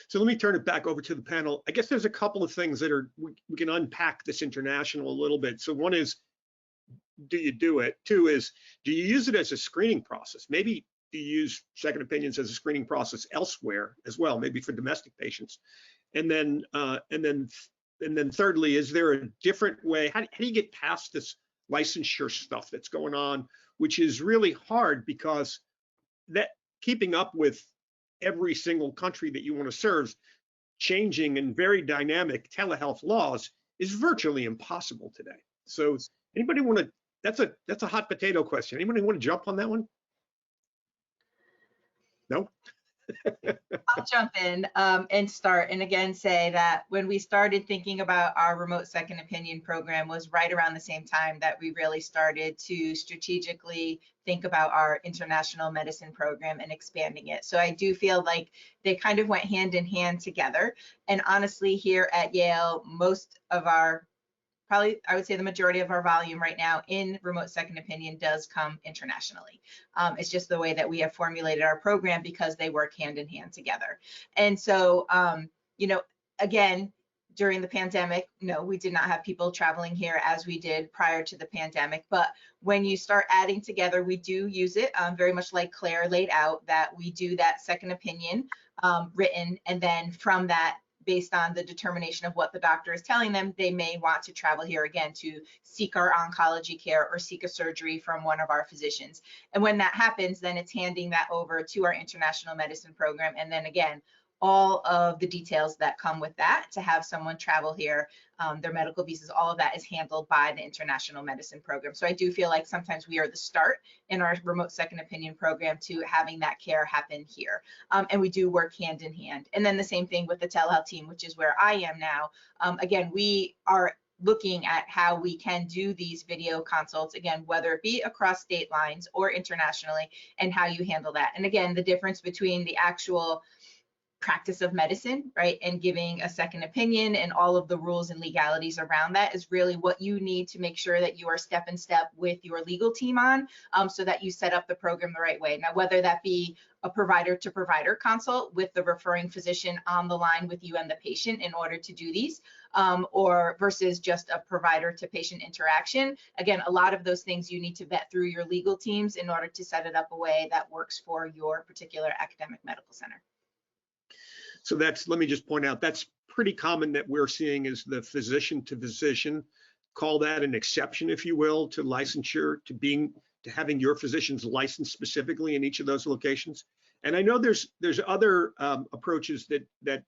So let me turn it back over to the panel. I guess there's a couple of things that are, we can unpack this international a little bit. So one is, do you do it? Two is, do you use it as a screening process? Maybe you use second opinions as a screening process elsewhere as well, maybe for domestic patients. And then thirdly, is there a different way? How do you get past this licensure stuff that's going on, which is really hard because that keeping up with every single country that you want to serve, changing and very dynamic telehealth laws is virtually impossible today. So anybody want to, that's a hot potato question. Anybody want to jump on that one? No? I'll jump in and start, and again say that when we started thinking about our remote second opinion program was right around the same time that we really started to strategically think about our international medicine program and expanding it. So I do feel like they kind of went hand in hand together. And honestly, here at Yale, most of our, probably I would say the majority of our volume right now in remote second opinion does come internationally. It's just the way that we have formulated our program because they work hand in hand together. And so, you know, again, during the pandemic, no, we did not have people traveling here as we did prior to the pandemic. But when you start adding together, we do use it very much like Claire laid out, that we do that second opinion written, and then from that, based on the determination of what the doctor is telling them, they may want to travel here again to seek our oncology care or seek a surgery from one of our physicians. And when that happens, then it's handing that over to our international medicine program. And then again, all of the details that come with that to have someone travel here, their medical visas, all of that is handled by the international medicine program. So I do feel like sometimes we are the start in our remote second opinion program to having that care happen here. And we do work hand in hand. And then the same thing with the telehealth team, which is where I am now. Again, we are looking at how we can do these video consults, again, whether it be across state lines or internationally, and how you handle that. And again, the difference between the actual practice of medicine, right, and giving a second opinion and all of the rules and legalities around that is really what you need to make sure that you are step in step with your legal team on, so that you set up the program the right way. Now, whether that be a provider to provider consult with the referring physician on the line with you and the patient in order to do these, or versus just a provider to patient interaction. Again, a lot of those things you need to vet through your legal teams in order to set it up a way that works for your particular academic medical center. So that's, let me just point out, that's pretty common that we're seeing is the physician to physician, call that an exception, if you will, to licensure, to having your physicians licensed specifically in each of those locations. And I know there's other approaches that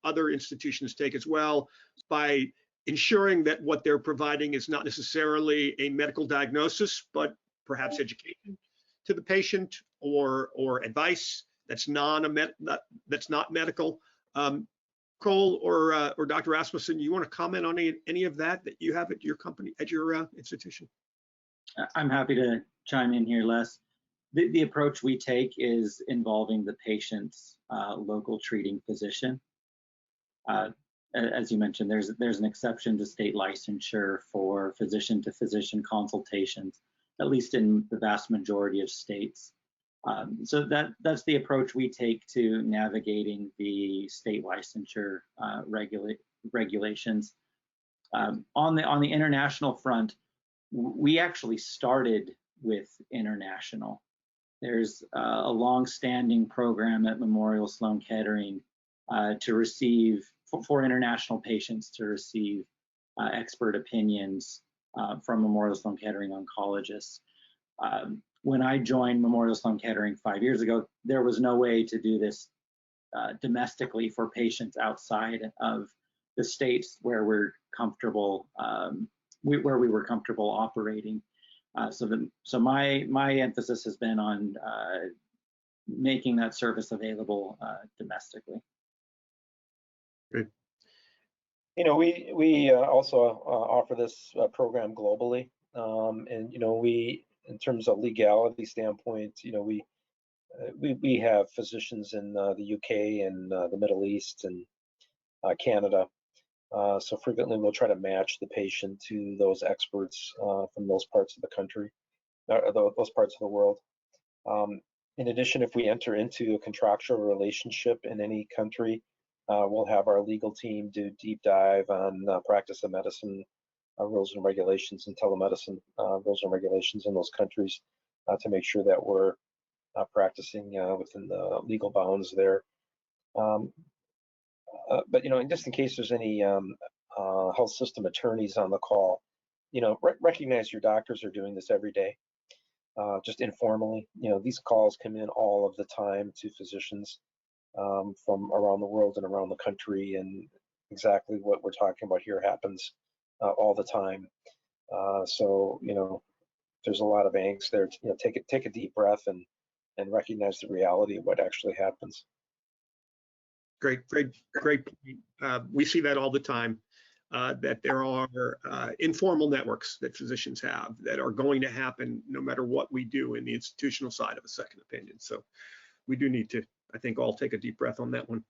other institutions take as well, by ensuring that what they're providing is not necessarily a medical diagnosis, but perhaps education to the patient or advice that's not medical. Cole or Dr. Rasmussen, you want to comment on any of that you have at your company, at your institution? I'm happy to chime in here, Les. The approach we take is involving the patient's local treating physician. As you mentioned, there's an exception to state licensure for physician-to-physician consultations, at least in the vast majority of states. So that's the approach we take to navigating the state licensure regulations. On the international front, we actually started with international. There's a long-standing program at Memorial Sloan Kettering to receive, for international patients to receive expert opinions from Memorial Sloan Kettering oncologists. When I joined Memorial Sloan Kettering 5 years ago, there was no way to do this domestically for patients outside of the states where we're comfortable, where we were comfortable operating. So my emphasis has been on making that service available domestically. Good. You know, we also offer this program globally, and you know, in terms of legality standpoint, you know, we have physicians in the UK and the Middle East and Canada. So frequently we'll try to match the patient to those experts from those parts of the country, those parts of the world. In addition, if we enter into a contractual relationship in any country, we'll have our legal team do deep dive on practice of medicine rules and regulations and telemedicine rules and regulations in those countries to make sure that we're practicing within the legal bounds there. But just in case there's any health system attorneys on the call, recognize your doctors are doing this every day, just informally. These calls come in all of the time to physicians from around the world and around the country, and exactly what we're talking about here happens all the time. So there's a lot of angst there. Take a deep breath and recognize the reality of what actually happens. Great. We see that all the time, that there are informal networks that physicians have that are going to happen no matter what we do in the institutional side of a second opinion. So we do need to, I think, all take a deep breath on that one.